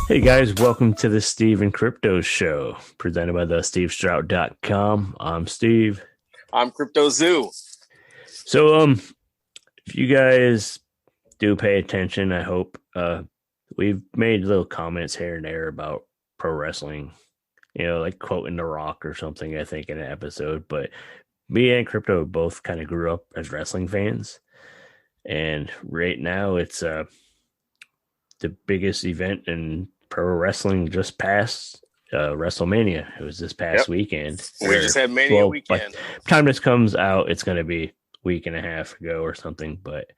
Hey guys, welcome to the Steve and Crypto Show, presented by the stevestrout.com. I'm Steve. I'm Crypto Zoo. So if you guys do pay attention, I hope we've made little comments here and there about pro wrestling, like quoting The Rock or something, I think, in an episode. But me and Crypto both kind of grew up as wrestling fans. And right now it's the biggest event in pro wrestling just passed Wrestlemania. It was this past Yep. weekend. We just had Mania By weekend. the time this comes out, it's going to be a week and a half ago or something. But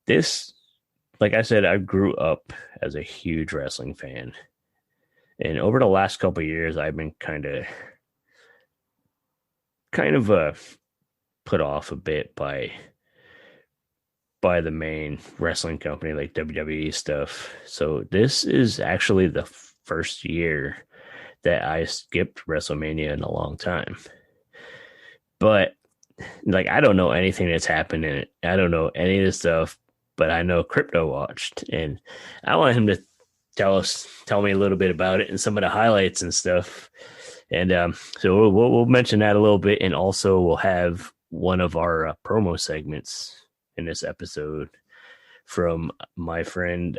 this, like I said, I grew up as a huge wrestling fan. And over the last couple of years, I've been kind of put off a bit by the main wrestling company like WWE stuff. So this is actually the first year that I skipped WrestleMania in a long time. But like I don't know anything that's happened in it. I don't know any of this stuff, but I know Crypto watched, and I want him to tell me a little bit about it and some of the highlights and stuff. And so we'll mention that a little bit, and also we'll have one of our promo segments in this episode from my friend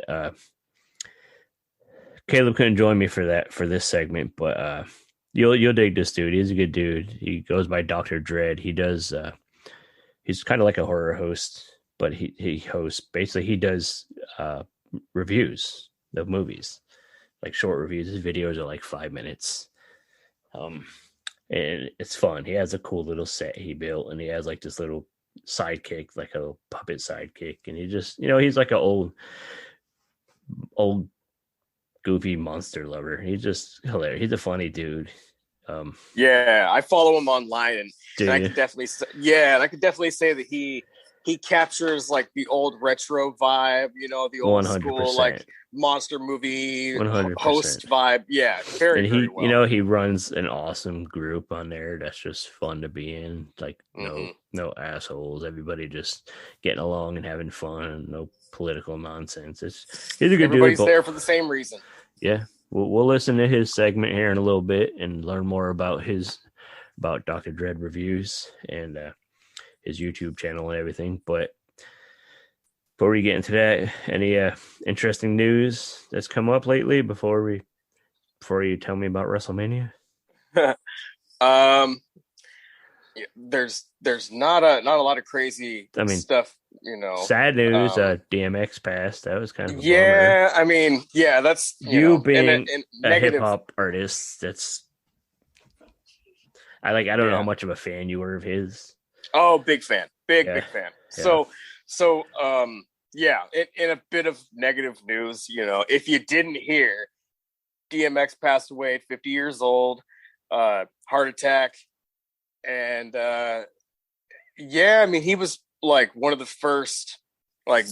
Caleb. Couldn't join me for this segment, but you'll dig this dude. He's a good dude. He goes by Dr. Dread. He does he's kind of like a horror host, but he hosts, basically he does reviews of movies, like short reviews. His videos are like 5 minutes. And it's fun. He has a cool little set he built, and he has like this little sidekick, like a puppet sidekick, and he just, he's like an old goofy monster lover. He's just hilarious. He's a funny dude. Yeah, I follow him online, and I could definitely say that he captures like the old retro vibe, the old 100%. School like monster movie 100%. Host vibe. Yeah, very well. He runs an awesome group on there that's just fun to be in. Like no assholes. Everybody just getting along and having fun. No political nonsense. He's a good Everybody's dude. There for the same reason. Yeah, we'll listen to his segment here in a little bit and learn more about Dr. Dread reviews and his YouTube channel and everything. But before we get into that, any interesting news that's come up lately before you tell me about WrestleMania? There's not a lot of crazy stuff, Sad news, DMX passed. That was kind of a bummer. That's you being a hip hop artist. That's I don't know how much of a fan you were of his. Oh, big fan. Big fan. Yeah. So in a bit of negative news, if you didn't hear, DMX passed away at 50 years old, heart attack. And he was like one of the first like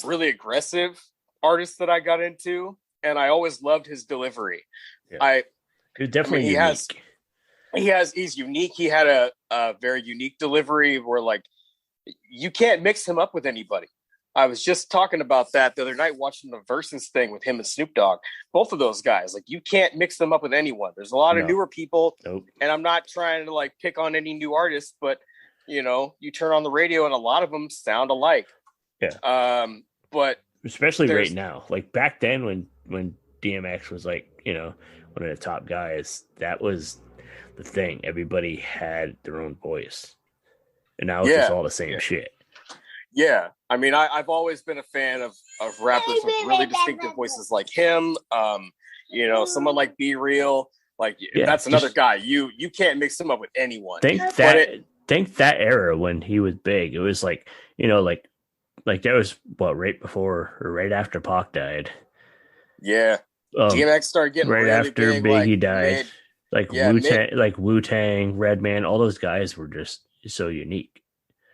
really aggressive artists that I got into, and I always loved his delivery. Yeah. He's unique. He had a very unique delivery where like you can't mix him up with anybody. I was just talking about that the other night watching the Versus thing with him and Snoop Dogg. Both of those guys, like you can't mix them up with anyone. There's a lot of newer people, and I'm not trying to like pick on any new artists, but you turn on the radio and a lot of them sound alike. Yeah. But especially right now, like back then when DMX was like, one of the top guys, that was the thing. Everybody had their own voice, and now it's just all the same shit. Yeah, I've always been a fan of rappers with really distinctive voices like him. Someone like Be Real, like that's another guy. You can't mix him up with anyone. Think that era when he was big. It was like like that was right before or right after Pac died. Yeah, DMX started getting right really after big, Biggie died. Wu-Tang, Redman, all those guys were just so unique.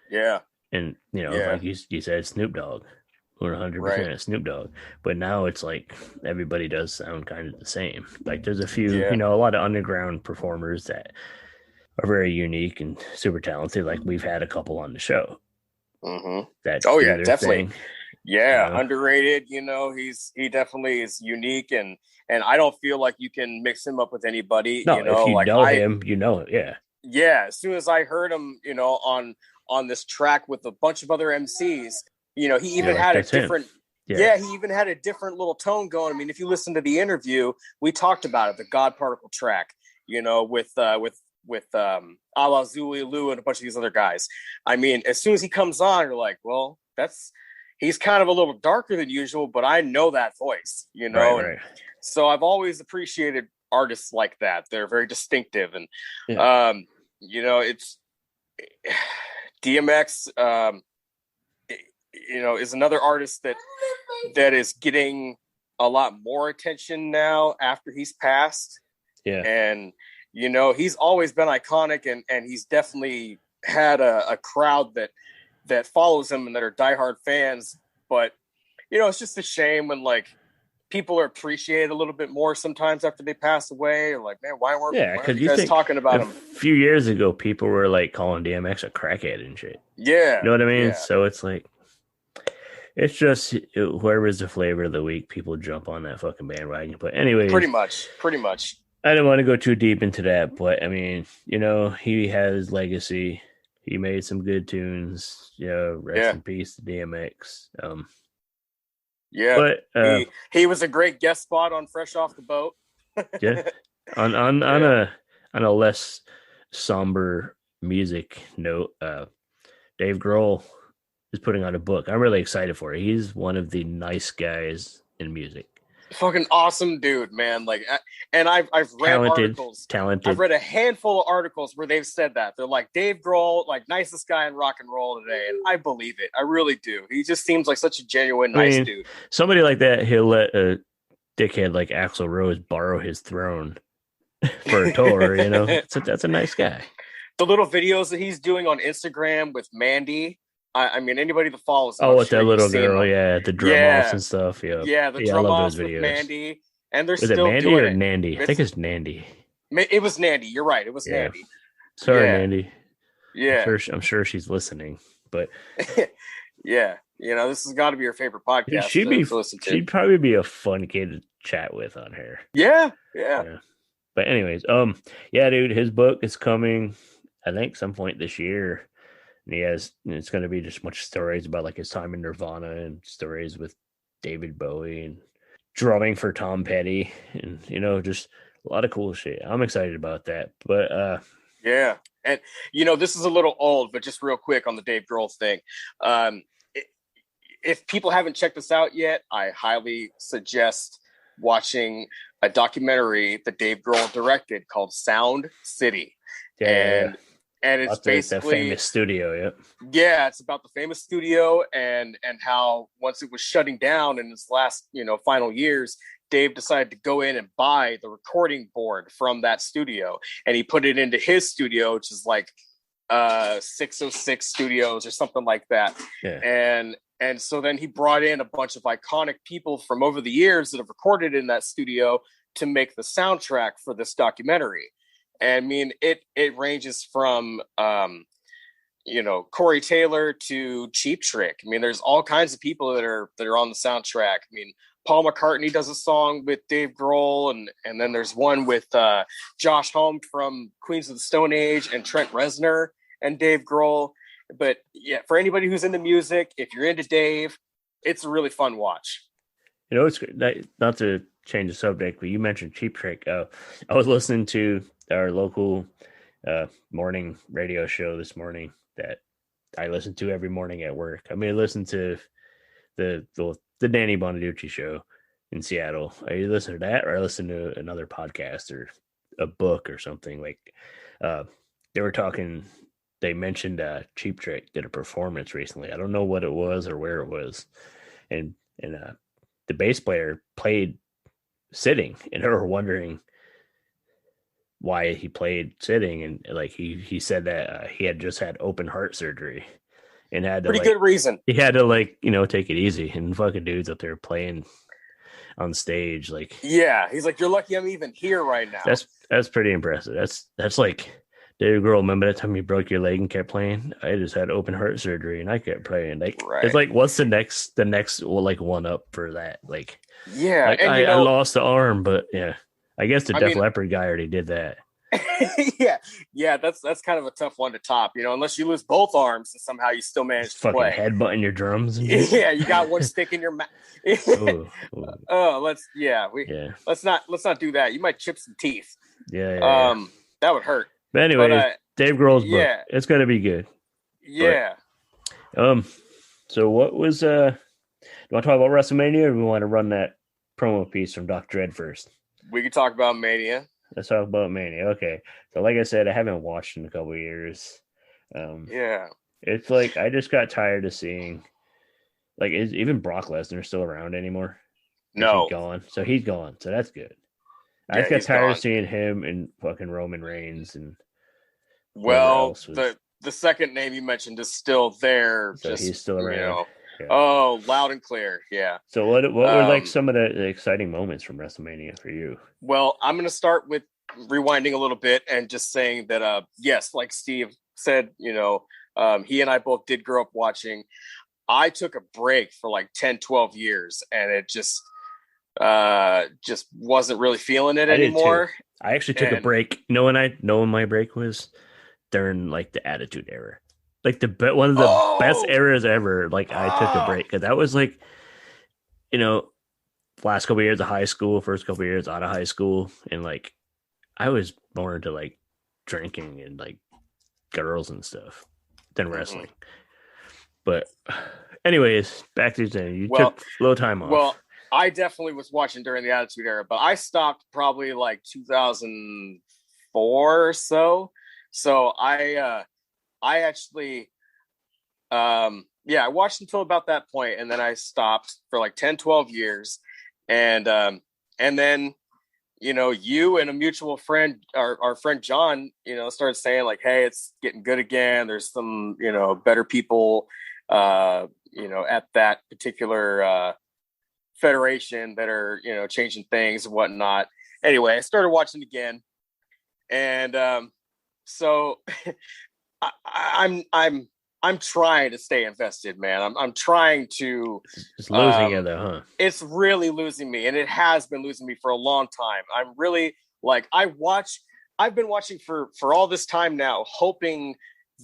Yeah. And, like you said, Snoop Dogg, 100% Snoop Dogg. But now it's like everybody does sound kind of the same. Like there's a few, a lot of underground performers that are very unique and super talented. Like we've had a couple on the show. Mm-hmm. That definitely. Thing. You Yeah, know, underrated. He definitely is unique, and I don't feel like you can mix him up with anybody. no, if you Like know him, you know it. Yeah, yeah, as soon as I heard him, on this track with a bunch of other MCs, he you're even like, had a that's him. different. Yeah, Yeah, he even had a different little tone going. I mean, if you listen to the interview, we talked about it, the God Particle track, with Ala Zuli Lu and a bunch of these other guys. I mean, as soon as he comes on, you're like, well, he's kind of a little darker than usual, but I know that voice, right, and right. so I've always appreciated artists like that. They're very distinctive, and Yeah, um, it's DMX. Is another artist that is getting a lot more attention now after he's passed, yeah. and he's always been iconic, and he's definitely had a crowd that follows him and that are diehard fans. But it's just a shame when like people are appreciated a little bit more sometimes after they pass away. Or like, man, Yeah, why aren't because you you guys think talking about a him? few years ago, people were like calling DMX a crackhead and shit. Yeah, You know what I mean? yeah, So it's like, it's just whoever's the flavor of the week, people jump on that fucking bandwagon. But, pretty anyways, much, pretty much. I don't want to go too deep into that. But, I mean, he has legacy. He made some good tunes. Rest Yeah, in peace to DMX. yeah. But, He was a great guest spot on Fresh Off the Boat. yeah, on Yeah. a less somber music note, Dave Grohl is putting out a book. I'm really excited for it. He's one of the nice guys in music. Fucking awesome dude, man. Like, and I've read Talented, articles. I've talented. read a handful of articles where they've said that they're like Dave Grohl, like nicest guy in rock and roll today, and I believe it. I really do. He just seems like such a genuine, I nice mean, dude. somebody like that, he'll let a dickhead like Axl Rose borrow his throne for a tour. That's a nice guy. The little videos that he's doing on Instagram with Mandy. I mean, anybody that follows him, Oh, I'm with sure that you've little seen girl, them. yeah, the drum offs Yeah, and stuff. Yeah, yeah, the yeah, I drum love those offs with videos. Mandy, and they're Was it still Mandy doing or it. Nandy? I think It's it's Nandy. it was Nandy. You're right. It was Yeah, Nandy. sorry, Yeah, Nandy. yeah, I'm sure she's listening, but yeah. This has got to be your favorite podcast she'd be to listen to. she'd probably be a fun kid to chat with on here. Yeah, yeah. Yeah. But anyways, yeah, dude, his book is coming, I think, some point this year. And it's going to be just much stories about like his time in Nirvana and stories with David Bowie and drumming for Tom Petty and just a lot of cool shit. I'm excited about that. But Yeah. And this is a little old, but just real quick on the Dave Grohl thing. Um, if people haven't checked this out yet, I highly suggest watching a documentary that Dave Grohl directed called Sound City. yeah, And it's about the basically famous studio. Yep. yeah, it's about the famous studio and how once it was shutting down in its last, final years, Dave decided to go in and buy the recording board from that studio, and he put it into his studio, which is like 606 Studios or something like that. Yeah. And so then he brought in a bunch of iconic people from over the years that have recorded in that studio to make the soundtrack for this documentary. And I mean, it ranges from Corey Taylor to Cheap Trick. I mean, there's all kinds of people that are on the soundtrack. I mean, Paul McCartney does a song with Dave Grohl, and then there's one with Josh Homme from Queens of the Stone Age and Trent Reznor and Dave Grohl. But yeah, for anybody who's into music, if you're into Dave, it's a really fun watch. It's not to change the subject, but you mentioned Cheap Trick. I was listening to our local morning radio show this morning that I listen to every morning at work. I mean, I listen to the Danny Bonaducci show in Seattle. I either listen to that or I listen to another podcast or a book or something. Like they were talking. They mentioned Cheap Trick did a performance recently. I don't know what it was or where it was, and the bass player played sitting, and they were wondering why he played sitting, and like he said that he had just had open heart surgery and had to Pretty good reason. he had to take it easy, and fucking dudes up there playing on stage, like, yeah, he's like, you're lucky I'm even here right now. That's pretty impressive. That's like Dave Grohl, remember that time you broke your leg and kept playing? I just had open heart surgery and I kept playing. Like it's Right. like what's the next well, like one up for that? Yeah, Like and I lost the arm, but yeah. I guess the I Def mean, Leppard guy already did that. yeah, yeah, that's kind of a tough one to top, unless you lose both arms and somehow you still Just manage to fucking play. headbutting your drums and shit. Yeah, you got one stick in your mouth. Oh, oh, Oh, we yeah. let's not do that. You might chip some teeth. Yeah, yeah, yeah. Um, that would hurt. But But anyways, Dave Grohl's book. yeah, It's gonna be good. But yeah. um so what was do you want to talk about WrestleMania or do we want to run that promo piece from Doc Dread first? We could talk about Mania. Let's talk about Mania. Okay. So like I said, I haven't watched in a couple of years. Um Yeah. it's like I just got tired of seeing like is even Brock Lesnar still around anymore? Or is he No. gone? So he's gone. So that's good. I Yeah, just got he's tired of gone. seeing him and fucking Roman Reigns and whoever Well, else was. the second name you mentioned is still there. So Just he's still around. Yeah. oh, loud and clear. Yeah. So what were like Um. some of the exciting moments from WrestleMania for you? Well, I'm going to start with rewinding a little bit and just saying that, yes, like Steve said, he and I both did grow up watching. I took a break for like 10, 12 years and it just wasn't really feeling it I did too. anymore. I actually took a And break. Knowing my break was during like the Attitude Era, like one of the best oh, eras ever. Like I took a ah, break because that was like you know last couple of years of high school, first couple of years out of high school, and like I was more into like drinking and like girls and stuff than mhm. wrestling. But anyways, back to the you Well, took a little time well, off. I definitely was watching during the Attitude Era, but I stopped probably like 2004 or so. So I actually yeah, I watched until about that point and then I stopped for like 10, 12 years. And then, you and a mutual friend, our friend John, started saying like, hey, it's getting good again. There's some, better people at that particular federation that are, changing things and whatnot. Anyway, I started watching again. And so I'm trying to stay invested, man. I'm trying to. It's losing you though, huh? It's really losing me, and it has been losing me for a long time. I'm really like I've been watching for all this time now, hoping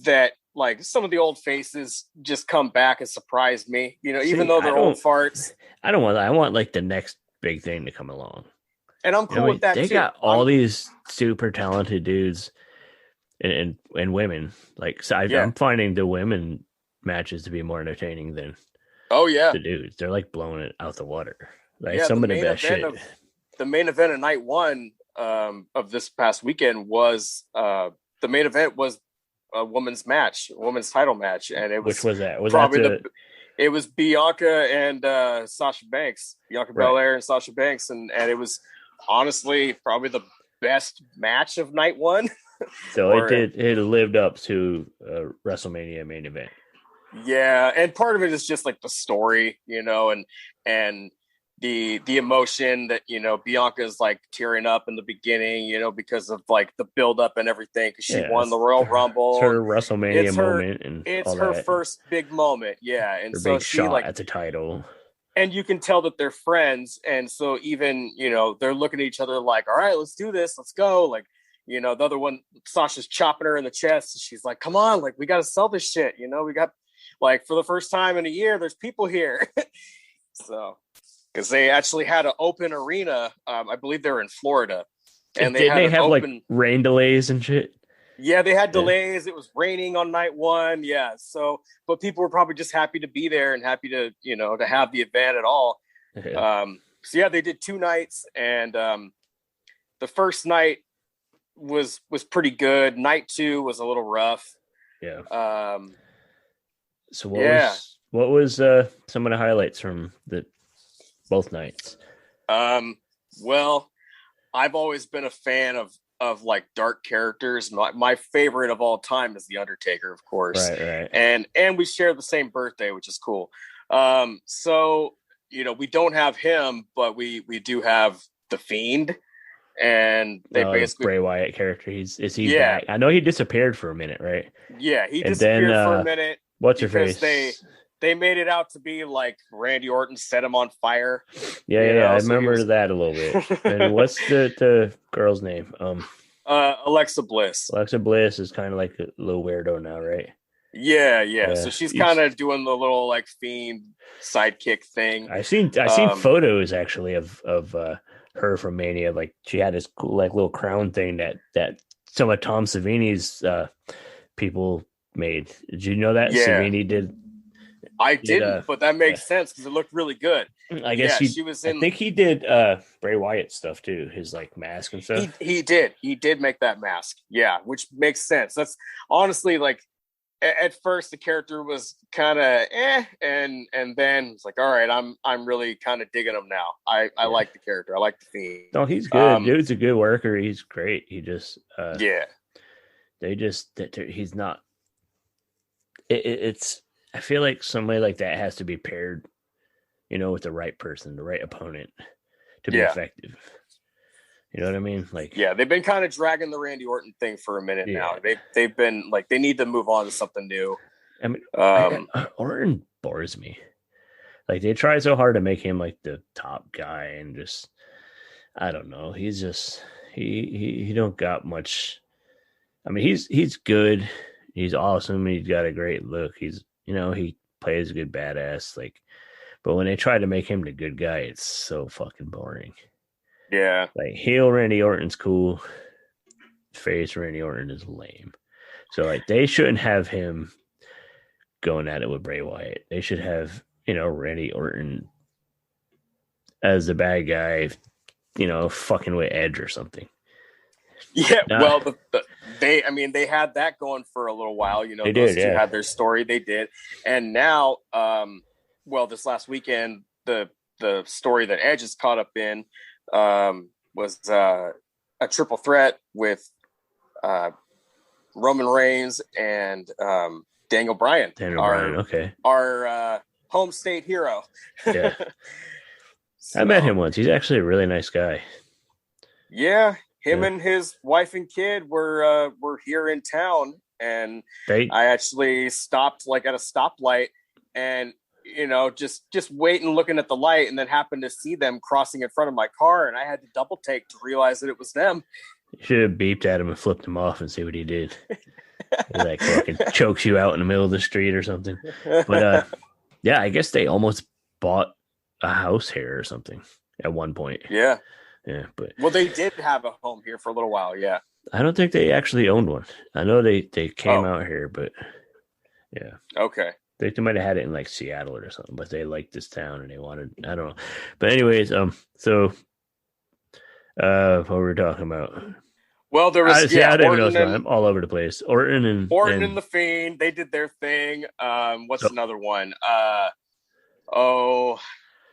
that like some of the old faces just come back and surprise me. Even See, though they're old farts, I don't want that. I want like the next big thing to come along. and I'm cool with that they too. got all these super talented dudes and women. Like, so Yeah. I'm finding the women matches to be more entertaining than Oh yeah. the dudes. They're like blowing it out the water. Like Yeah. some of the best shit. The main event of night one of this past weekend was the main event was a women's title match, and it Which was was that? Was that probably the it was Bianca and Sasha Banks, Bianca right? Belair and Sasha Banks, and it was honestly probably the best match of night one. So or, it lived up to WrestleMania main event. Yeah, and part of it is just like the story, and the emotion that Bianca's like tearing up in the beginning, because of like the build up and everything, because she won the Royal Rumble. It's her WrestleMania It's her moment and it's all her that. first big moment, yeah, and Her so big she shot like, at the title. and you can tell that they're friends, and so even they're looking at each other like, all right, let's do this, let's go, like. The other one, Sasha's chopping her in the chest. She's like, come on, like, we got to sell this shit. We got, like, for the first time in a year, there's people here. So, because they actually had an open arena. I believe they were in Florida. And they Didn't had they an have open. like rain delays and shit? Yeah, they had delays. It was raining on night one. Yeah. So, but people were probably just happy to be there and happy to, to have the event at all. Yeah. So, yeah, they did 2 nights. And the first night, was pretty good. Night 2 was a little rough. Yeah. So what was some of the highlights from the both nights? Well, I've always been a fan of like dark characters. My favorite of all time is the Undertaker, of course. Right. And we share the same birthday, which is cool. So we don't have him, but we do have the Fiend. and they Oh, the basically, Bray Wyatt character. Is he yeah, back? I know he disappeared for a minute, right? yeah, he And then disappeared for a minute what's her because they face? they made it out to be like Randy Orton set him on fire, Yeah, yeah, yeah. I so he remember was that a little bit. And what's the girl's name? Alexa Bliss. Alexa Bliss is kind of like a little weirdo now, right? Yeah, yeah. Yeah. So she's kind of doing the little like fiend sidekick thing. I seen photos actually of her from Mania. Like she had this cool like little crown thing that some of Tom Savini's people made. Did you know that Yeah, Savini I did didn't, but that yeah. makes sense because it looked really good. I guess Yeah, he she was I in. think he did Bray Wyatt stuff too, his like mask and He stuff. he did make that mask. Yeah, which makes sense. That's honestly like at first the character was kind of and then it's like, all right, I'm really kind of digging him now. I Yeah. like the character. I like the theme. No, he's good. Um, Dude's a good worker. He's great. He just yeah, he's not it's I feel like somebody like that has to be paired, with the right person, the right opponent to be yeah, effective. You know what I mean? Like, yeah. They've been kind of dragging the Randy Orton thing for a minute now. yeah. They've been like they need to move on to something new. I mean, Um, Orton bores me. Like they try so hard to make him like the top guy, and just I don't know. He's just he don't got much. I mean, he's good. He's awesome. He's got a great look. He plays a good badass. Like, but when they try to make him the good guy, it's so fucking boring. yeah, Like heel Randy Orton's cool. Face Randy Orton is lame. So like they shouldn't have him going at it with Bray Wyatt. They should have, Randy Orton as the bad guy, fucking with Edge or something. yeah. Nah, Well, I mean, they had that going for a little while. they Those did, two yeah. had their story. They did, and now, well, this last weekend, the story that Edge is caught up in was a triple threat with uh, Roman Reigns and Daniel Bryan, Daniel Bryan, okay. our home state hero. Yeah. I met So, him once. He's actually a really nice guy. yeah, him Yeah. and his wife and kid were here in town, and They I actually stopped like at a stoplight, and just waiting, looking at the light, and then happened to see them crossing in front of my car, and I had to double take to realize that it was them. should have beeped at him and flipped him off and see what he did. He like fucking chokes you out in the middle of the street or something. But yeah, I guess they almost bought a house here or something at one point. Yeah. Yeah, but Well, they did have a home here for a little while. Yeah. I don't think they actually owned one. I know they came Oh, out here, but yeah, okay. they might have had it in like Seattle or something. But they liked this town and they wanted. I don't know. But anyways, so what were we talking about? Well, there I was see. I don't even know Orton what's going on. and I'm all over the place. Orton and Orton and and the Fiend. They did their thing. What's so another one? Oh,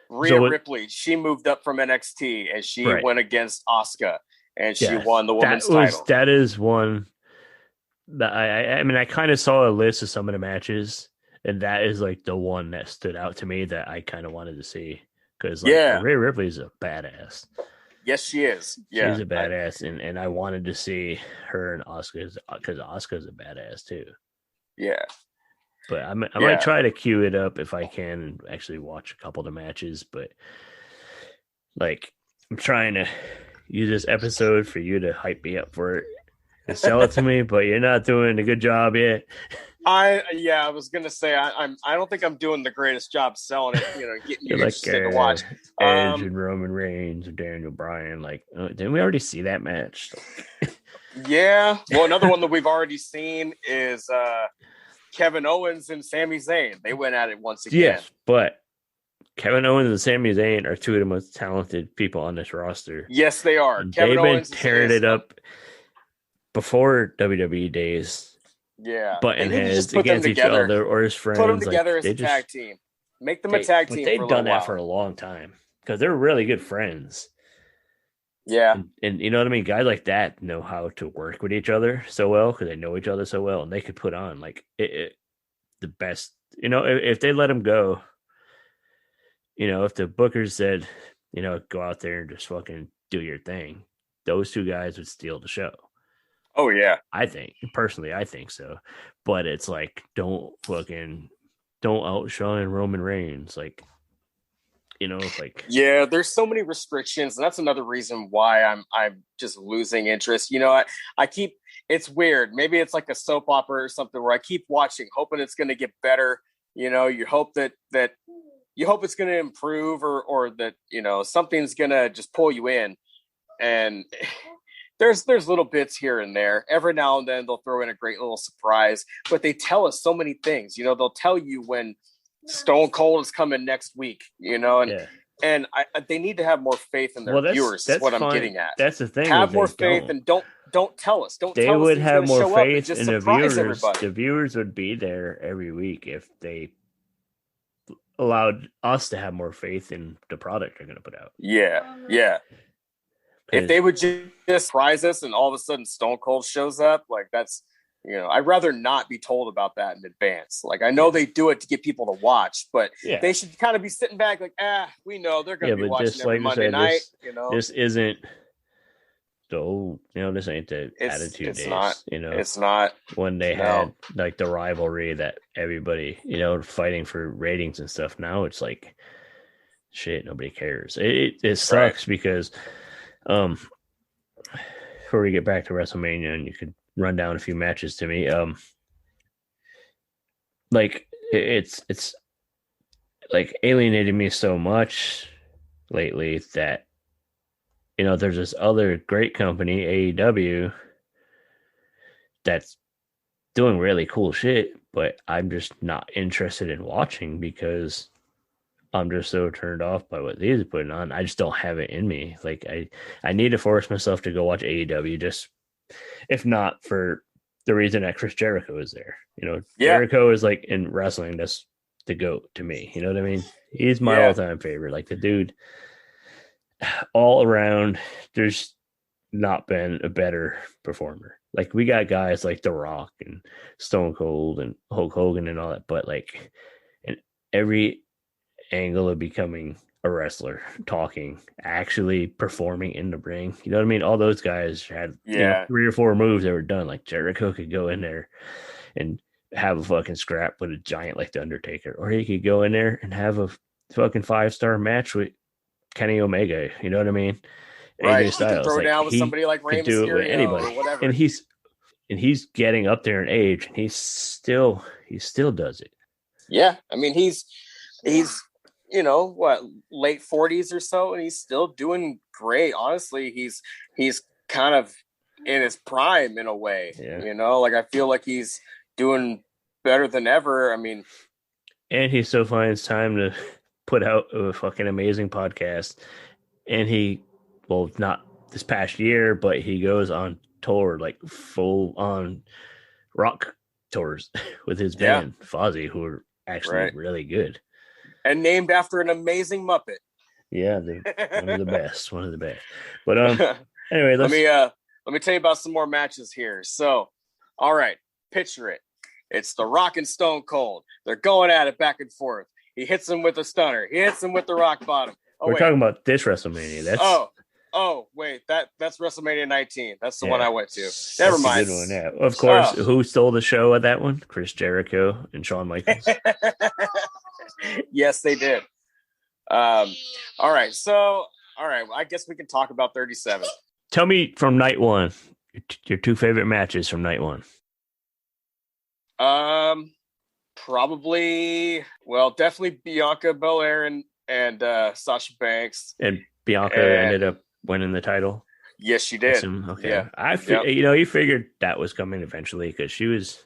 Rhea so what? Ripley. She moved up from NXT and she Right. went against Asuka and she Yeah, won the women's title. that is one that I mean I kind of saw a list of some of the matches, and that is like the one that stood out to me that I kind of wanted to see because like Yeah. Rhea Ripley is a badass. Yes, she is. She's Yeah. a badass, and I wanted to see her and Oscar because Oscar's a badass too. Yeah. But I might Yeah. try to queue it up if I can and actually watch a couple of the matches. But like I'm trying to use this episode for you to hype me up for it and sell it to me, but you're not doing a good job yet. I was gonna say I don't think I'm doing the greatest job selling it, getting you You're like interested to watch. Edge and Roman Reigns or Daniel Bryan. Like, didn't we already see that match? Yeah. Well, another one that we've already seen is Kevin Owens and Sami Zayn. They went at it once again. Yes, but Kevin Owens and Sami Zayn are two of the most talented people on this roster. Yes, they are. And Kevin they've been Owens tearing it up before WWE days. Yeah, Butting they need to heads just put them against each together. other or his friends. Put them together like, as a tag team. Make them a tag team. They've for a done little that while. for a long time because they're really good friends. Yeah, and you know what I mean? Guys like that know how to work with each other so well because they know each other so well, and they could put on like the best. If they let them go, if the bookers said, go out there and just fucking do your thing, those two guys would steal the show. Oh yeah. I think personally, I think so. But it's like don't outshine Roman Reigns. Like, like Yeah, there's so many restrictions, and that's another reason why I'm just losing interest. I keep it's weird. Maybe it's like a soap opera or something where I keep watching, hoping it's going to get better. You hope that you hope it's going to improve, or that something's going to just pull you in. And there's little bits here and there. Every now and then they'll throw in a great little surprise, but they tell us so many things. They'll tell you when Stone Cold is coming next week, and yeah. they need to have more faith in their viewers. Is That's what I'm fine. getting at. That's the thing Have is more they faith don't. and don't tell us. Don't They tell us would he's have going to more show up and faith just in the surprise viewers. everybody. The viewers would be there every week if they allowed us to have more faith in the product they're going to put out. Yeah. If they would just surprise us and all of a sudden Stone Cold shows up, like that's, I'd rather not be told about that in advance. Like I know they do it to get people to watch, but they should kind of be sitting back like, we know they're going to be watching every Monday night. This isn't. So this ain't the Attitude it's Days. Not. It's not when they had like the rivalry that everybody fighting for ratings and stuff. Now it's like shit. Nobody cares. It sucks because before we get back to WrestleMania, and you could run down a few matches to me. Like it's like alienated me so much lately that there's this other great company, AEW, that's doing really cool shit, but I'm just not interested in watching because I'm just so turned off by what these are putting on. I just don't have it in me. Like I need to force myself to go watch AEW, just if not for the reason that Chris Jericho is there. Jericho is like in wrestling, that's the GOAT to me. You know what I mean? He's my all-time favorite. Like the dude, all around, there's not been a better performer. Like we got guys like The Rock and Stone Cold and Hulk Hogan and all that, but like in every angle of becoming a wrestler, talking, actually performing in the ring, you know what I mean? All those guys had 3 or 4 moves that were done. Like Jericho could go in there and have a fucking scrap with a giant like the Undertaker, or he could go in there and have a fucking 5-star match with Kenny Omega. You know what I mean? Right. AJ Styles, he can throw down with somebody like Rey do it with anybody, or whatever. And he's getting up there in age, and he still does it. Yeah, I mean he's late 40s or so, and he's still doing great. Honestly, he's kind of in his prime in a way. Like I feel like he's doing better than ever. I mean, and he still finds time to put out a fucking amazing podcast. And not this past year, but he goes on tour, like full on rock tours with his band Fozzy, who are actually really good and named after an amazing Muppet. Yeah, one of the best. But anyway, let me tell you about some more matches here. So, all right, picture it. It's The Rock and Stone Cold. They're going at it back and forth. He hits him with a stunner. He hits him with the rock bottom. We're talking about this WrestleMania. That's wait, that's WrestleMania 19. That's the one I went to. Never mind. Good one, yeah. Of course, who stole the show at that one? Chris Jericho and Shawn Michaels. Yes, they did. All right, I guess we can talk about 37. Tell me from night one, your 2 favorite matches from night one. Definitely Bianca Belair and Sasha Banks. And Bianca ended up winning the title. Yes, she did. Okay, yeah. You figured that was coming eventually because she was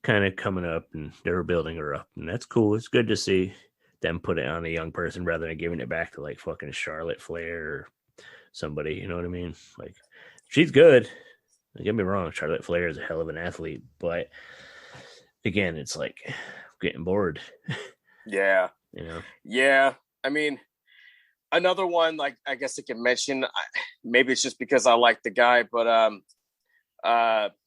kind of coming up, and they were building her up, and that's cool. It's good to see them put it on a young person rather than giving it back to like fucking Charlotte Flair or somebody. You know what I mean? Like, she's good. Don't get me wrong, Charlotte Flair is a hell of an athlete, but again, it's like I'm getting bored. Yeah. Yeah. I mean, another one, like I guess I can mention, maybe it's just because I like the guy, but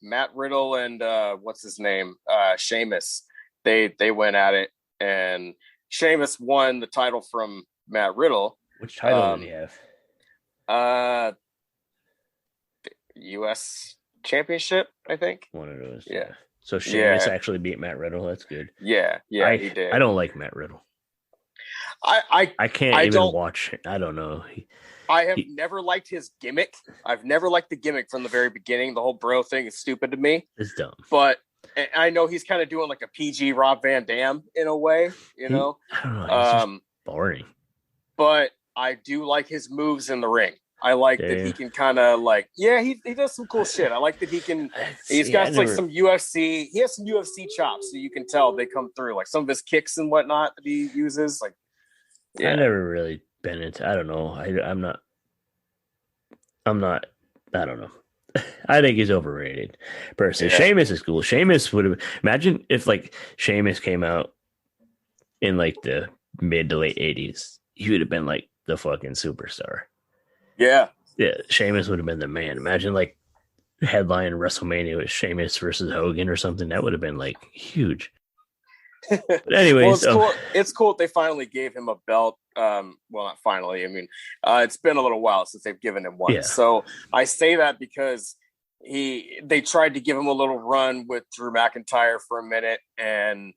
Matt Riddle and what's his name? Sheamus. They went at it, and Sheamus won the title from Matt Riddle. Which title did he have? U.S. Championship, I think. One of those. Yeah. So Sheamus actually beat Matt Riddle. That's good. Yeah, he did. I don't like Matt Riddle. I can't even watch it. I don't know. I have never liked his gimmick. I've never liked the gimmick from the very beginning. The whole bro thing is stupid to me. It's dumb. But I know he's kind of doing like a PG Rob Van Dam in a way, you know. I don't know. He's just boring. But I do like his moves in the ring. I like that he can kind of like, he does some cool shit. I like that he's got some UFC. He has some UFC chops, so you can tell they come through. Like some of his kicks and whatnot that he uses. Like, I never really been into. I don't know. I'm not. I don't know. I think he's overrated. Personally, Sheamus is cool. Sheamus would have. Imagine if like Sheamus came out in like the mid to late '80s. He would have been like the fucking superstar. Yeah, Sheamus would have been the man. Imagine like headline WrestleMania with Sheamus versus Hogan or something. That would have been like huge. But anyways, well, it's cool they finally gave him a belt. Well, not finally. I mean, it's been a little while since they've given him one. Yeah. So I say that because they tried to give him a little run with Drew McIntyre for a minute, and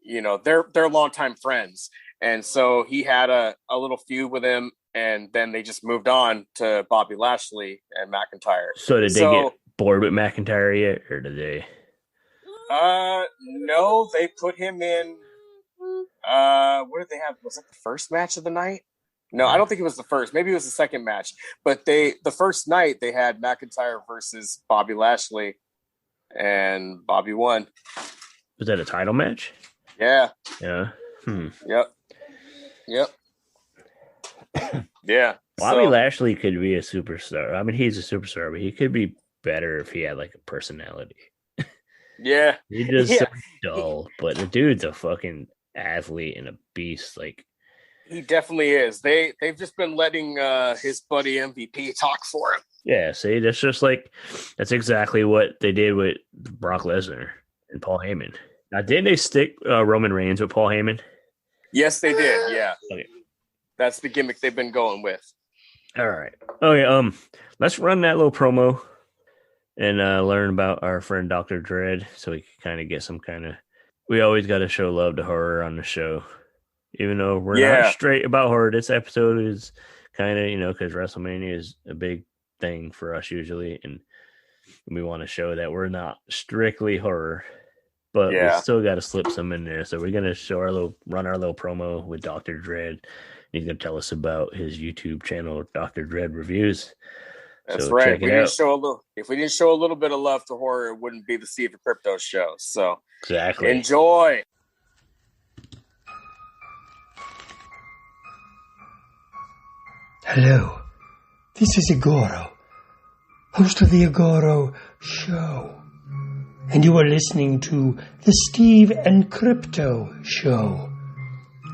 you know they're longtime friends, and so he had a little feud with him. And then they just moved on to Bobby Lashley and McIntyre. So did they get bored with McIntyre yet, or did they? No, they put him in. What did they have? Was it the first match of the night? No, I don't think it was the first. Maybe it was the second match. But the first night they had McIntyre versus Bobby Lashley, and Bobby won. Was that a title match? Yeah. Yeah. Yep. Yeah. Bobby Lashley could be a superstar. I mean, he's a superstar, but he could be better if he had like a personality. Yeah. He just so dull, but the dude's a fucking athlete and a beast. Like he definitely is. They've just been letting his buddy MVP talk for him. Yeah, see, that's exactly what they did with Brock Lesnar and Paul Heyman. Now, didn't they stick Roman Reigns with Paul Heyman? Yes, they did. Yeah. Okay. That's the gimmick they've been going with. All right. Okay. Let's run that little promo and learn about our friend Dr. Dread, so we can kind of get some kind of. We always got to show love to horror on the show, even though we're not straight about horror. This episode is kind of because WrestleMania is a big thing for us usually, and we want to show that we're not strictly horror, but we still got to slip some in there. So we're gonna run our little promo with Dr. Dread. He's going to tell us about his YouTube channel, Dr. Dread Reviews. That's right. If we didn't show a little bit of love to horror, it wouldn't be the Steve and Crypto show. So exactly. Enjoy. Hello. This is Igoro, host of the Igoro Show. And you are listening to the Steve and Crypto Show.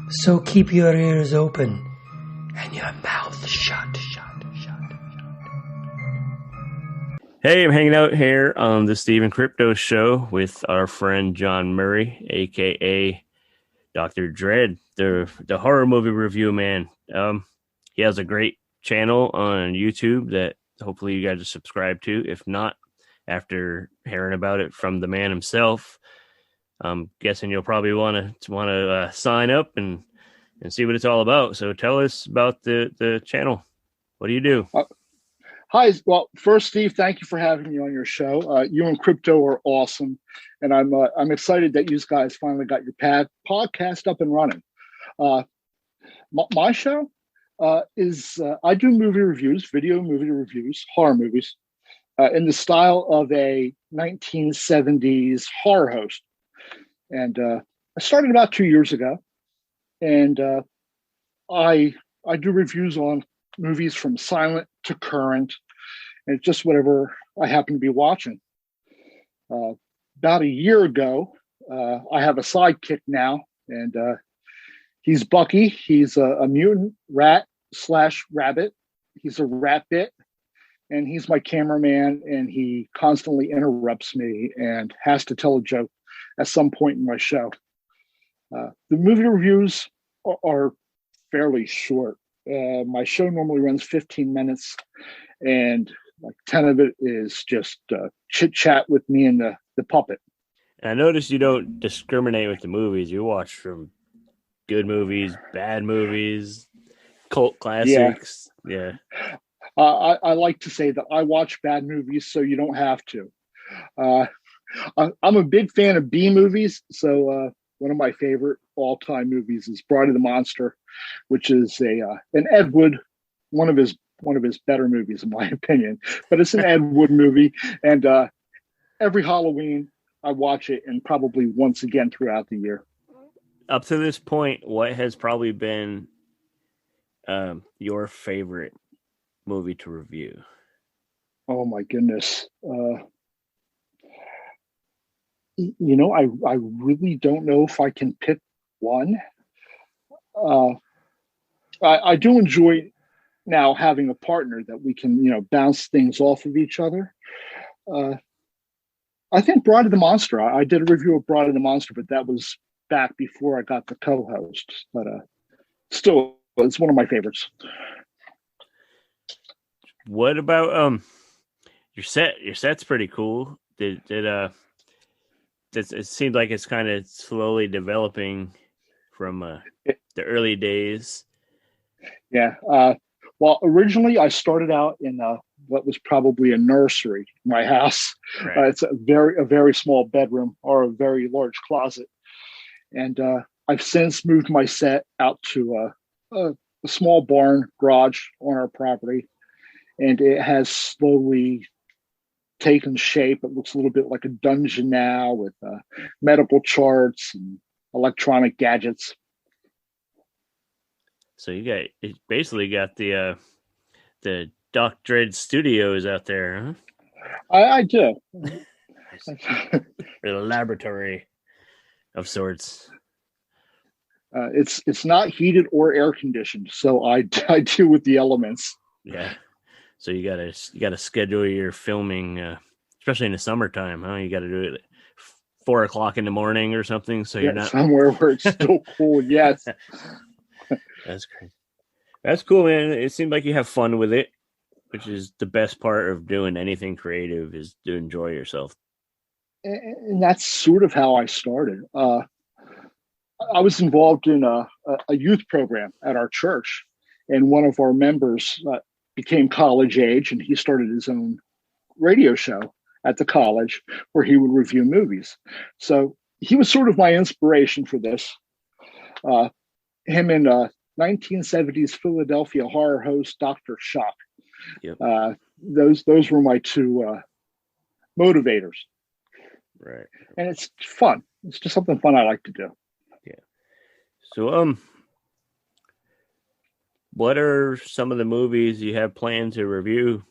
So keep your ears open and your mouth shut. Hey, I'm hanging out here on the Steve and Crypto Show with our friend John Murray, a.k.a. Dr. Dread, the horror movie review man. He has a great channel on YouTube that hopefully you guys will subscribe to. If not, after hearing about it from the man himself, I'm guessing you'll probably want to sign up and see what it's all about. So tell us about the channel. What do you do? Hi. Well, first, Steve, thank you for having me on your show. You and Crypto are awesome, and I'm excited that you guys finally got your podcast up and running. My show is I do video movie reviews, horror movies, in the style of a 1970s horror host. And I started about 2 years ago, and I do reviews on movies from silent to current, and just whatever I happen to be watching. About a year ago, I have a sidekick now, and he's Bucky. He's a mutant rat/rabbit. He's a rabbit, and he's my cameraman, and he constantly interrupts me and has to tell a joke at some point in my show. The movie reviews are fairly short. My show normally runs 15 minutes, and like 10 of it is just chit chat with me and the puppet. And I noticed you don't discriminate with the movies. You watch from good movies, bad movies, cult Yeah. classics. Yeah. I like to say that I watch bad movies so you don't have to. Uh, I'm a big fan of B movies, so one of my favorite all-time movies is Bride of the Monster, which is an Ed Wood, one of his better movies in my opinion. But it's an Ed Wood movie, and every Halloween I watch it, and probably once again throughout the year. Up to this point, what has probably been your favorite movie to review? Oh my goodness. I really don't know if I can pick one. Uh, I do enjoy now having a partner that we can, bounce things off of each other. Uh, I think Bride of the Monster. I did a review of Bride of the Monster, but that was back before I got the co-host. But still, it's one of my favorites. What about your set? Your set's pretty cool. It seems like it's kind of slowly developing from the early days. Yeah. Well, originally I started out in what was probably a nursery in my house. Right. It's a very small bedroom or a very large closet, and I've since moved my set out to a small barn garage on our property, and it has slowly taken shape. It looks a little bit like a dungeon now with medical charts and electronic gadgets. So you basically got the Doc Dread Studios out there, huh? I do. Or the laboratory of sorts. It's not heated or air conditioned, so I deal with the elements. Yeah. So you gotta schedule your filming, especially in the summertime, huh? You gotta do it at 4:00 in the morning or something. So you're not somewhere where it's still cool. Yes. That's great. That's cool, man. It seems like you have fun with it, which is the best part of doing anything creative, is to enjoy yourself. And that's sort of how I started. I was involved in a youth program at our church, and one of our members became college age, and he started his own radio show at the college where he would review movies. So he was sort of my inspiration for this. Him and 1970s Philadelphia horror host Dr. Shock. Yep. Those were my two motivators. Right. And it's fun. It's just something fun I like to do. Yeah. So what are some of the movies you have planned to review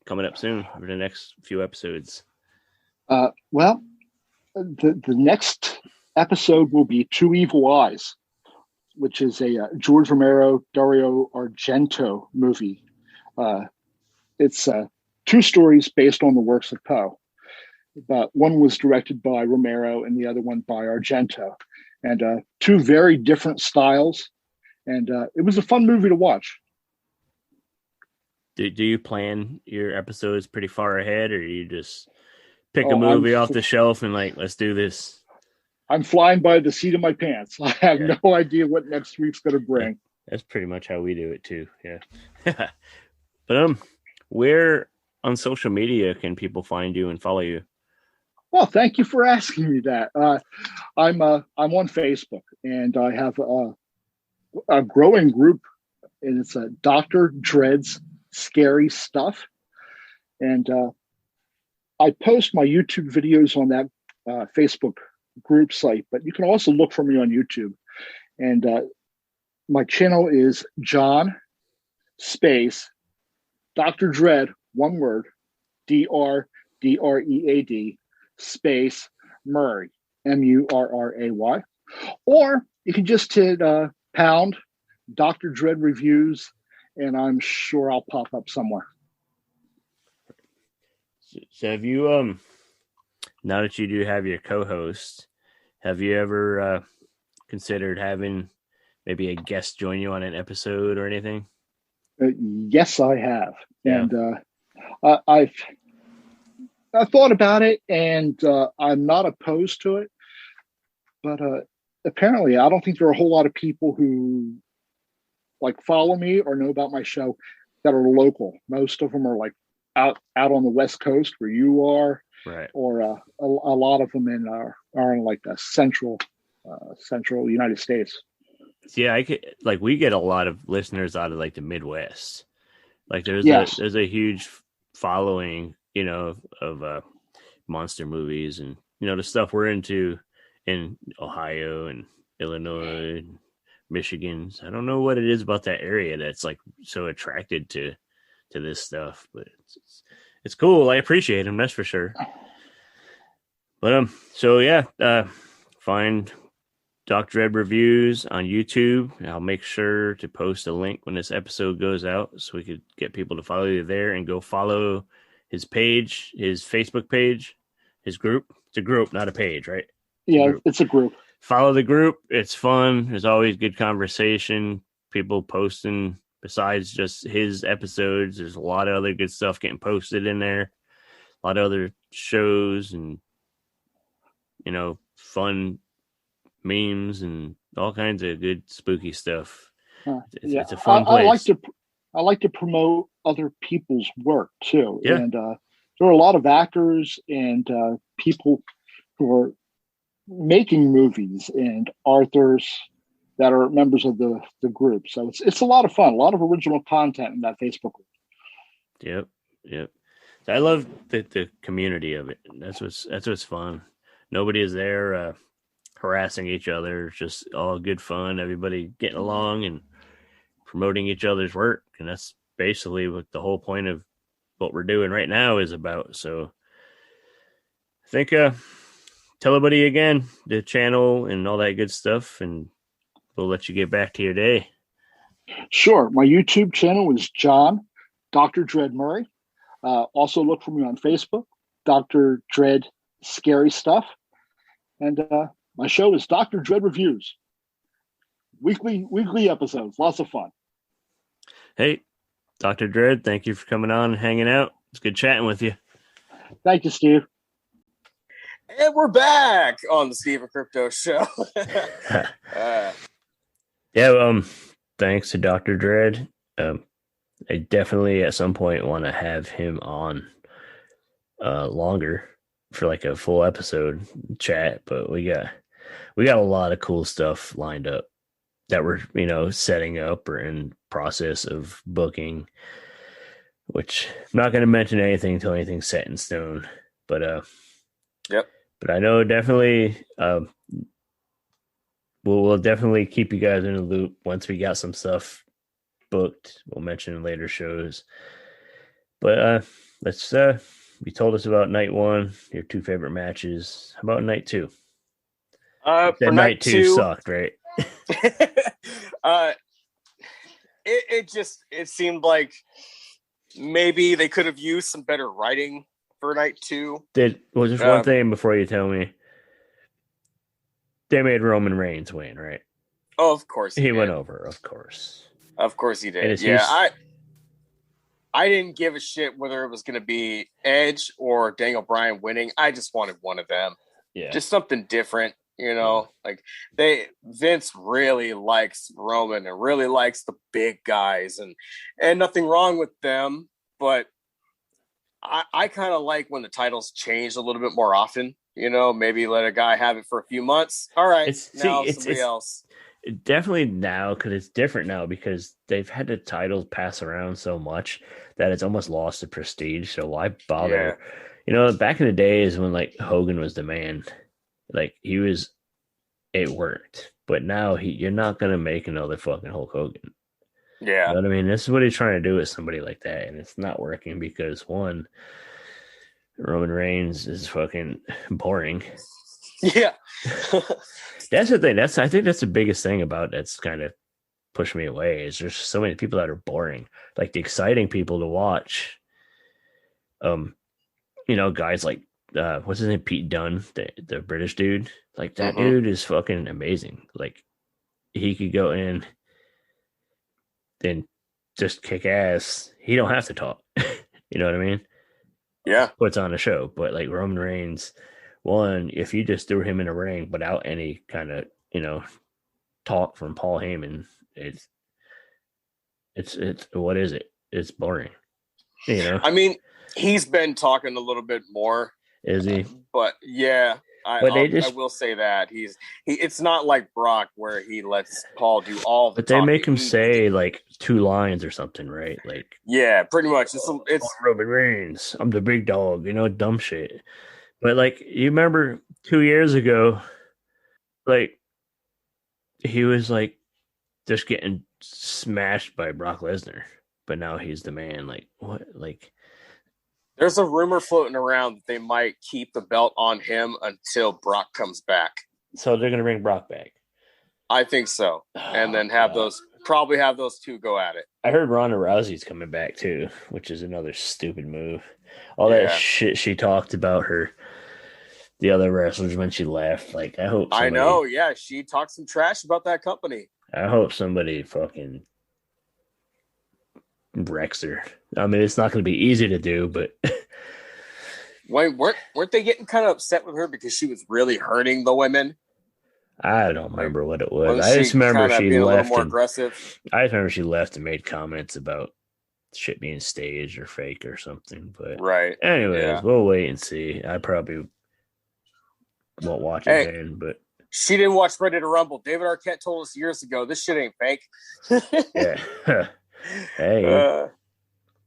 coming up soon over the next few episodes? Well, the next episode will be Two Evil Eyes, which is a George Romero, Dario Argento movie. It's two stories based on the works of Poe. But one was directed by Romero and the other one by Argento. And two very different styles. And it was a fun movie to watch. Do you plan your episodes pretty far ahead, or you just pick a movie off the shelf and let's do this? I'm flying by the seat of my pants. I have no idea what next week's going to bring. Yeah, that's pretty much how we do it too. Yeah. But where on social media can people find you and follow you? Well, thank you for asking me that. I'm on Facebook, and I have a growing group, and it's Dr. Dread's Scary Stuff. And I post my YouTube videos on that Facebook group site, but you can also look for me on YouTube. And my channel is John space Dr. Dread, one word, DRDREAD space Murray, MURRAY. Or you can just hit pound Dr. Dread reviews, and I'm sure I'll pop up somewhere. So have you now that you do have your co-host, have you ever considered having maybe a guest join you on an episode or anything? Yes, I have, Yeah. and I've thought about it, and I'm not opposed to it. But apparently, I don't think there are a whole lot of people who like follow me or know about my show that are local. Most of them are like out on the West Coast where you are, Right. or a lot of them are in like the central United States. Yeah, we get a lot of listeners out of like the Midwest. Like Yes. there's a huge following, of monster movies and the stuff we're into in Ohio and Illinois and Michigan. I don't know what it is about that area that's like so attracted to this stuff, but it's cool. I appreciate them, that's for sure. But so yeah, find Doc Dread Reviews on YouTube. I'll make sure to post a link when this episode goes out so we could get people to follow you there and go follow his page, his Facebook page, his group. It's a group, not a page, right? It's a group. Follow the group. It's fun. There's always good conversation. People posting besides just his episodes. There's a lot of other good stuff getting posted in there. A lot of other shows and, fun memes and all kinds of good spooky stuff. It's a fun place. I like to promote other people's work too. Yeah. And there are a lot of actors and people who are making movies and authors that are members of the group. So it's a lot of fun, a lot of original content in that Facebook group. Yep. I love the community of it. That's what's fun. Nobody is there harassing each other. It's just all good fun. Everybody getting along and promoting each other's work. And that's basically what the whole point of what we're doing right now is about. So I think tell everybody again the channel and all that good stuff, and we'll let you get back to your day. Sure. My YouTube channel is John, Dr. Dread Murray. Also look for me on Facebook, Dr. Dread Scary Stuff. And my show is Dr. Dread Reviews. Weekly episodes. Lots of fun. Hey, Dr. Dread, thank you for coming on and hanging out. It's good chatting with you. Thank you, Steve. And we're back on the Steve and Crypto Show. Thanks to Dr. Dread. I definitely at some point want to have him on longer for like a full episode chat, but we got a lot of cool stuff lined up that we're setting up or in process of booking, which I'm not going to mention anything until anything's set in stone, but yep. But I know definitely we'll definitely keep you guys in the loop once we got some stuff booked. We'll mention in later shows. But let's you told us about night one, your two favorite matches. How about night two? For night two sucked, right? It seemed like maybe they could have used some better writing for night two. Was just one thing before you tell me. They made Roman Reigns win, right? Oh, of course he went over. Of course he did. Yeah, I didn't give a shit whether it was going to be Edge or Daniel Bryan winning. I just wanted one of them. Yeah, just something different. Like Vince really likes Roman and really likes the big guys, and nothing wrong with them, but I kind of like when the titles change a little bit more often. Maybe let a guy have it for a few months. All right, somebody else. Definitely now, because it's different now because they've had the titles pass around so much that it's almost lost the prestige. So why bother? Yeah. Back in the days when like Hogan was the man, like it worked. But now you're not gonna make another fucking Hulk Hogan. Yeah. You know what I mean? This is what he's trying to do with somebody like that, and it's not working because one, Roman Reigns is fucking boring. Yeah. That's the thing. I think that's the biggest thing about that's kind of pushed me away is there's so many people that are boring. Like the exciting people to watch. Guys like what's his name? Pete Dunne, the British dude. Like that dude is fucking amazing. Like he could go in and just kick ass. He don't have to talk. You know what I mean? Yeah. Puts on a show. But like Roman Reigns, one, if you just threw him in a ring without any kind of, talk from Paul Heyman, it's what is it? It's boring. I mean, he's been talking a little bit more. Is he? But yeah, I will say that it's not like Brock where he lets Paul do all the But they talking. make him say like 2 lines or something, right? Like, yeah, pretty much. It's Roman Reigns. I'm the big dog. Dumb shit. But like, you remember 2 years ago, like he was like just getting smashed by Brock Lesnar, but now he's the man. Like, what? Like, there's a rumor floating around that they might keep the belt on him until Brock comes back. So they're gonna bring Brock back. I think so, and then probably have those two go at it. I heard Ronda Rousey's coming back too, which is another stupid move. All that shit she talked about the other wrestlers when she left. Like, I know, yeah, she talked some trash about that company. I hope somebody fucking wrecks her. I mean, it's not going to be easy to do, but weren't they getting kind of upset with her because she was really hurting the women? I don't remember what it was. I just remember she left. A little more aggressive. I just remember she left and made comments about shit being staged or fake or something. But right. Anyways, we'll wait and see. I probably won't watch it then, but. She didn't watch Ready to Rumble. David Arquette told us years ago, this shit ain't fake. Yeah. Hey,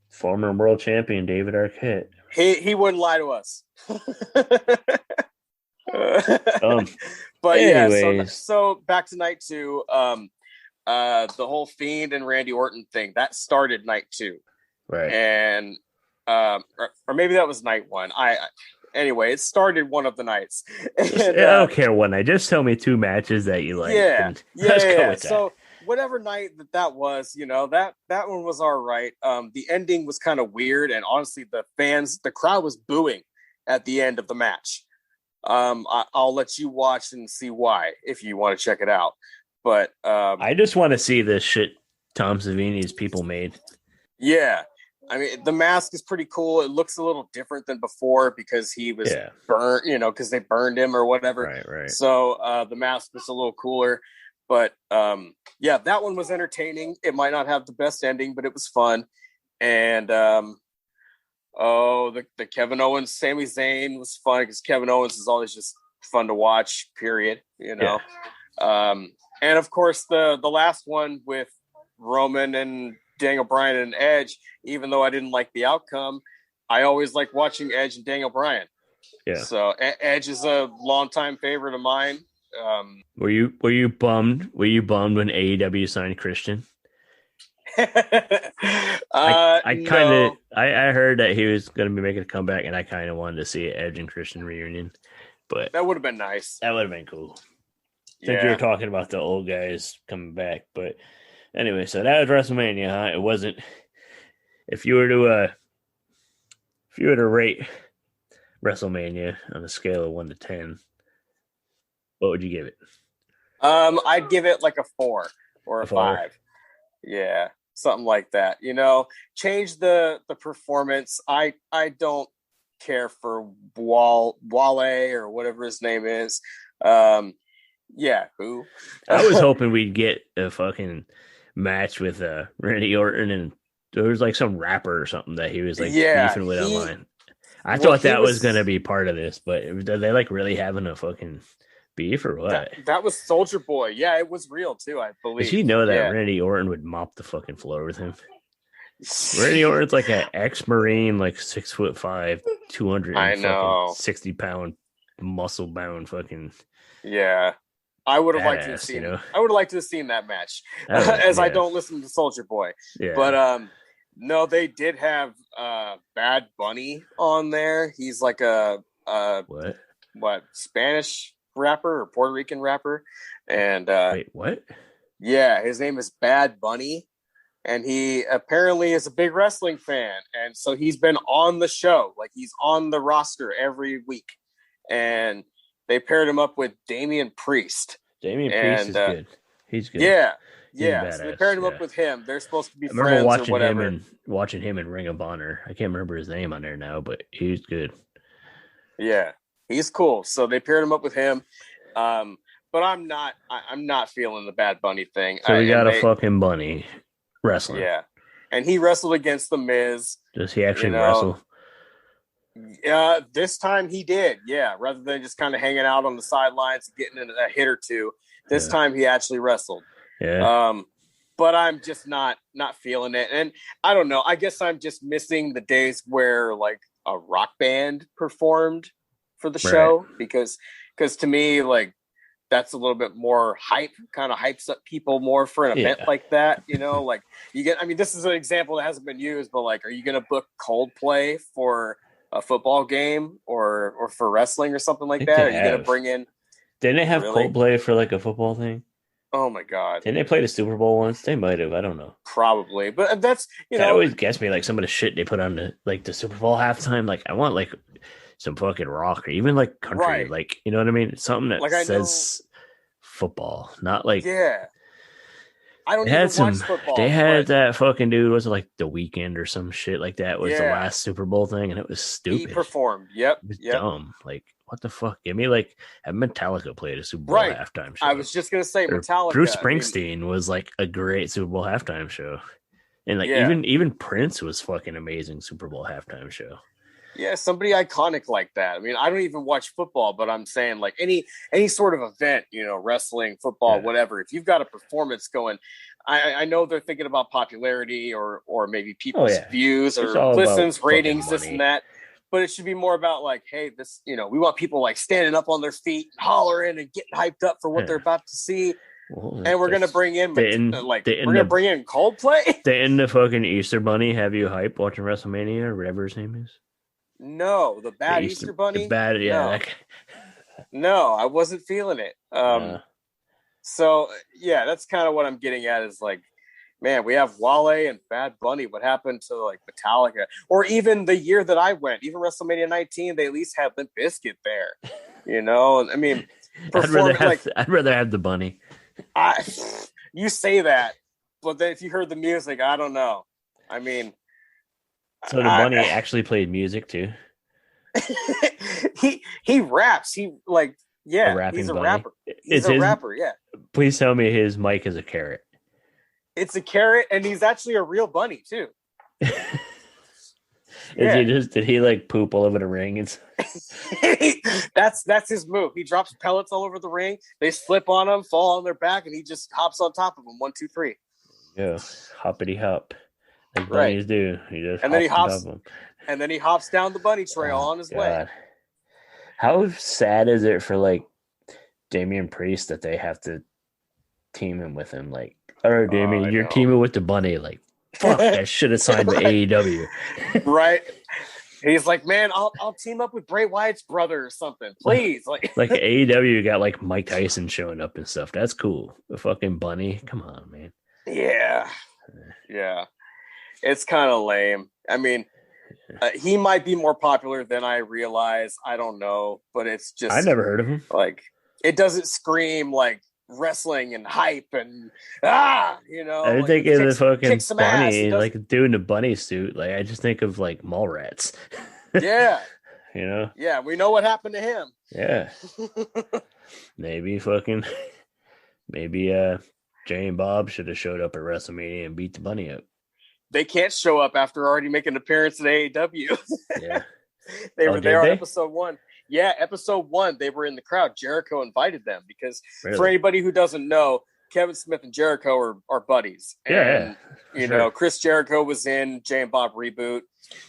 former world champion David Arquette. He wouldn't lie to us. But anyways. yeah, so back to night 2. The whole Fiend and Randy Orton thing that started night 2, right? And or maybe that was night 1. Anyway, it started one of the nights. And, I don't care what night. Just tell me 2 matches that you like. Yeah. So whatever night that was, that one was all right. The ending was kind of weird, and honestly, the crowd was booing at the end of the match. I'll let you watch and see why if you want to check it out. But I just want to see this shit Tom Savini's people made. Yeah. I mean, the mask is pretty cool. It looks a little different than before because he was burnt, because they burned him or whatever. Right. So the mask was a little cooler. But that one was entertaining. It might not have the best ending, but it was fun. And the Kevin Owens, Sami Zayn was fun because Kevin Owens is always just fun to watch, period. And of course, the last one with Roman and Daniel Bryan and Edge, even though I didn't like the outcome, I always like watching Edge and Daniel Bryan. Yeah. So Edge is a longtime favorite of mine. Were you bummed? Were you bummed when AEW signed Christian? I heard that he was going to be making a comeback, and I kind of wanted to see an Edge and Christian reunion, but that would have been nice. That would have been cool. I think you were talking about the old guys coming back, but anyway, so that was WrestleMania. Huh? It wasn't. If you were to rate WrestleMania on a scale of 1 to 10, what would you give it? I'd give it like a 4 or a 5. Yeah, something like that. Change the performance. I don't care for Wale or whatever his name is. Who? I was hoping we'd get a fucking match with Randy Orton, and there was like some rapper or something that he was like beefing with online. I thought that was going to be part of this, but are they like really having a fucking beef or what? That was Soldier Boy. Yeah, it was real too, I believe. Did you know that Randy Orton would mop the fucking floor with him? Randy Orton's like an ex-Marine, like 6'5", 260-pound, muscle-bound fucking. Yeah. I would have liked to have seen. I would have liked to have seen that match, I don't listen to Soldier Boy. Yeah. But no, they did have Bad Bunny on there. He's like a what Spanish rapper or Puerto Rican rapper, and wait, what? Yeah, his name is Bad Bunny, and he apparently is a big wrestling fan, and so he's been on the show, like he's on the roster every week, and they paired him up with Damian Priest. Damian Priest is good. He's good. Yeah, He's a yeah. So they badass. paired him Yeah. up with him. They're supposed to be I remember friends or whatever. watching him in Ring of Honor. I can't remember his name on there now, but he's good. Yeah, he's cool. So they paired him up with him. But I'm not feeling the Bad Bunny thing. So we got a fucking bunny wrestling. Yeah, and he wrestled against the Miz. Does he actually wrestle? This time he did. Yeah, rather than just kind of hanging out on the sidelines, getting in a hit or two. This time he actually wrestled. Yeah. But I'm just not feeling it, and I don't know. I guess I'm just missing the days where like a rock band performed for the show because to me like that's a little bit more hype, kind of hypes up people more for an event like that. You know, like you get. I mean, this is an example that hasn't been used, but like, are you going to book Coldplay for a football game or for wrestling or something like that? Are you going to bring in? Didn't they have Coldplay for like a football thing? Oh my God! Didn't they play the Super Bowl once? They might have. I don't know. Probably, but that's that always gets me. Like some of the shit they put on the Super Bowl halftime. Like I want like some fucking rock or even like country. Like you know what I mean? Something that like says football, not like I don't even watch football. They had that fucking dude. Was it like The Weeknd or some shit like that? Was the last Super Bowl thing, and it was stupid. He performed. Yep. It was dumb. Like. What the fuck? Give me like have Metallica played a Super Bowl halftime show. I was just gonna say Metallica. Bruce Springsteen was like a great Super Bowl halftime show, and like even Prince was fucking amazing Super Bowl halftime show. Yeah, somebody iconic like that. I mean, I don't even watch football, but I'm saying like any sort of event, you know, wrestling, football, whatever. If you've got a performance going, I know they're thinking about popularity or maybe people's views or listens, ratings, this and that. But it should be more about like, hey, this, you know, we want people like standing up on their feet, hollering and getting hyped up for what they're about to see. Well, and we're going to bring in, we're going to bring in Coldplay. Didn't the fucking Easter Bunny have you hype watching WrestleMania or whatever his name is? No, the bad Easter Bunny? The bad, No, I wasn't feeling it. So, yeah, that's kind of what I'm getting at is like, man, we have Wale and Bad Bunny. What happened to like Metallica? Or even the year that I went, even WrestleMania 19, they at least had Limp Bizkit there. You know, I mean, I'd rather have the Bunny. You say that, but then if you heard the music, I don't know. I mean, so the Bunny actually played music too. he raps. He like he's a rapper. He's a rapper. Yeah. Please tell me his mic is a carrot. It's a carrot, and he's actually a real bunny too. Did he like poop all over the ring? That's his move. He drops pellets all over the ring. They slip on him, fall on their back, and he just hops on top of them. 1, 2, 3. Yeah, hoppity hop. Like bunnies do. And then he hops down the bunny trail on his way. How sad is it for like Damian Priest that they have to team him with him? Like, all right, Damian, you're teaming with the bunny. Like, fuck, I should have signed with AEW. Right. He's like, man, I'll team up with Bray Wyatt's brother or something, please. Like AEW got like Mike Tyson showing up and stuff. That's cool. The fucking bunny, come on, man. Yeah. It's kind of lame. I mean, he might be more popular than I realize. I don't know, but it's just I never heard of him. Like, it doesn't scream like wrestling and hype and you know. I think of the fucking bunny, like doing the bunny suit. Like I just think of like Mallrats. Yeah. You know. Yeah, we know what happened to him. Yeah. maybe Jay and Bob should have showed up at WrestleMania and beat the bunny up. They can't show up after already making an appearance at AEW. Yeah. They were there on episode 1. Yeah, episode 1, they were in the crowd. Jericho invited them because for anybody who doesn't know, Kevin Smith and Jericho are buddies. And, you know, Chris Jericho was in Jay and Bob Reboot.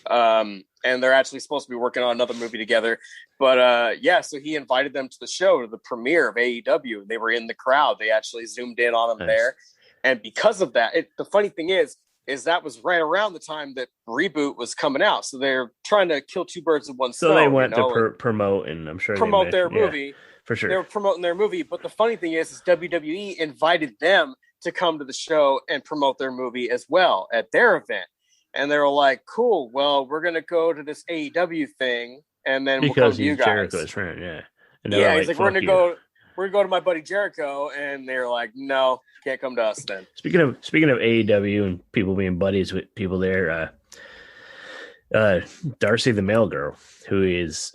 And they're actually supposed to be working on another movie together. But, so he invited them to the show, to the premiere of AEW. They were in the crowd. They actually zoomed in on him there. And because of that, the funny thing is that was right around the time that Reboot was coming out. So they're trying to kill two birds with one stone. So they went to promote, and I'm sure promote their movie. For sure. They were promoting their movie. But the funny thing is WWE invited them to come to the show and promote their movie as well at their event. And they were like, cool, well, we're going to go to this AEW thing, and then we'll come to you guys. Jericho's friend, yeah. And he's like, we're going to go. we're gonna go to my buddy Jericho, and they're like, no, can't come to us then. Speaking of AEW and people being buddies with people there, Darcy the Mail Girl, who is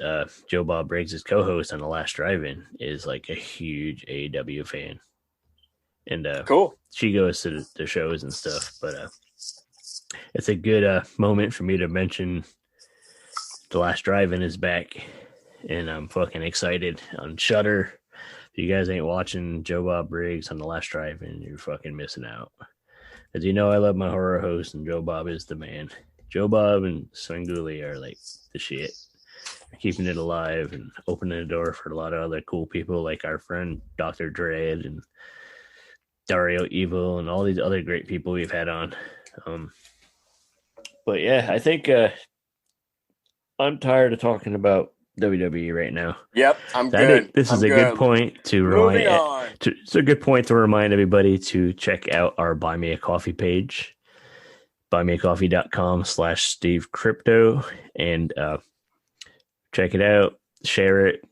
Joe Bob Briggs' co-host on The Last Drive-In, is like a huge AEW fan, and Cool. She goes to the shows and stuff. But it's a good moment for me to mention The Last Drive-In is back, and I'm fucking excited on Shudder. If you guys ain't watching Joe Bob Briggs on The Last Drive-In, you're fucking missing out. As you know, I love my horror host, and Joe Bob is the man. Joe Bob and Swinguli are like the shit. They're keeping it alive and opening the door for a lot of other cool people like our friend Dr. Dread and Dario Evil and all these other great people we've had on. But yeah, I think I'm tired of talking about WWE right now. Yep, I'm I good. think this is a good point to remind. It's a good point to remind everybody to check out our Buy Me a Coffee page, buymeacoffee.com/Steve Crypto, and check it out, share it,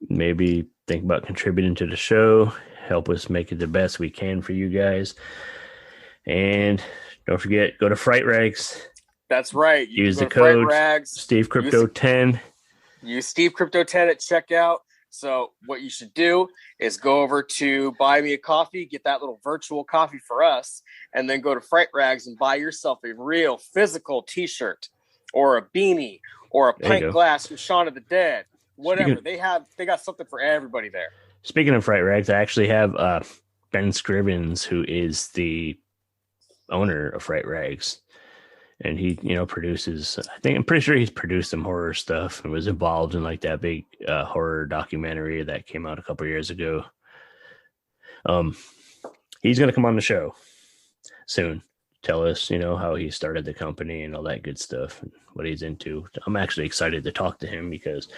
maybe think about contributing to the show, help us make it the best we can for you guys. And don't forget, go to Fright Rags. That's right. Use the code Steve Crypto 10. Use Steve Crypto 10 at checkout. So what you should do is go over to Buy Me a Coffee, get that little virtual coffee for us, and then go to Fright Rags and buy yourself a real physical t-shirt or a beanie or a pint glass from Shaun of the Dead. Whatever. They got something for everybody there. Speaking of Fright Rags, I actually have Ben Scrivens, who is the owner of Fright Rags. And he, produces, I'm pretty sure he's produced some horror stuff and was involved in like that big horror documentary that came out a couple years ago. He's going to come on the show soon. Tell us, how he started the company and all that good stuff and what he's into. I'm actually excited to talk to him because,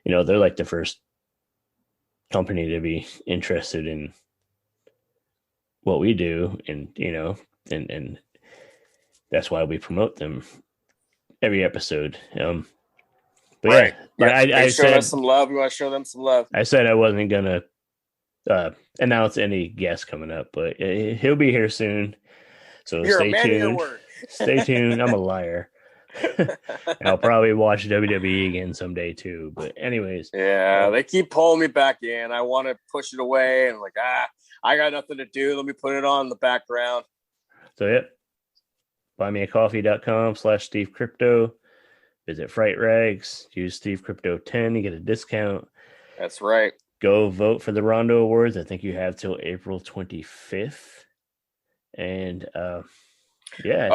they're like the first company to be interested in what we do. And, and that's why we promote them every episode. But right. Yeah, I said us some love. We want to show them some love. I said I wasn't gonna announce any guests coming up, but he'll be here soon. So stay tuned. Stay tuned. I'm a liar. And I'll probably watch WWE again someday too. But anyways, yeah, they keep pulling me back in. I want to push it away, and like, I got nothing to do. Let me put it on in the background. So yep. buymeacoffee.com/Steve Crypto. Visit Fright Rags. Use Steve Crypto 10. You get a discount. That's right. Go vote for the Rondo Awards. I think you have till April 25th. And I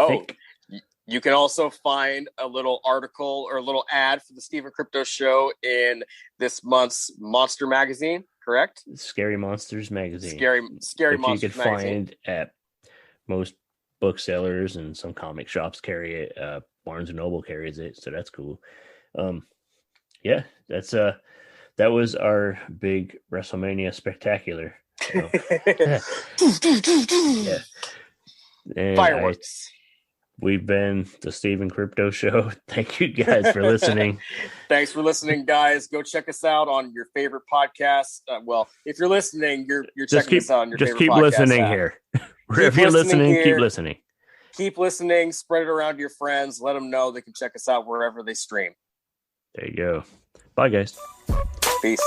think you can also find a little article or a little ad for the Steven Crypto Show in this month's Monster Magazine, correct? Scary Monsters Magazine. Scary Monsters you can Magazine. Find at most booksellers, and some comic shops carry it. Barnes and Noble carries it, so that's cool. Yeah, that's that was our big WrestleMania spectacular. So, yeah. And Fireworks. We've been the Steven Crypto Show. Thank you guys for listening. Thanks for listening, guys. Go check us out on your favorite podcast. Well, if you're listening, you're checking us out on your favorite podcast. Just keep listening here. If you're listening, keep listening. Keep listening. Spread it around to your friends. Let them know they can check us out wherever they stream. There you go. Bye, guys. Peace.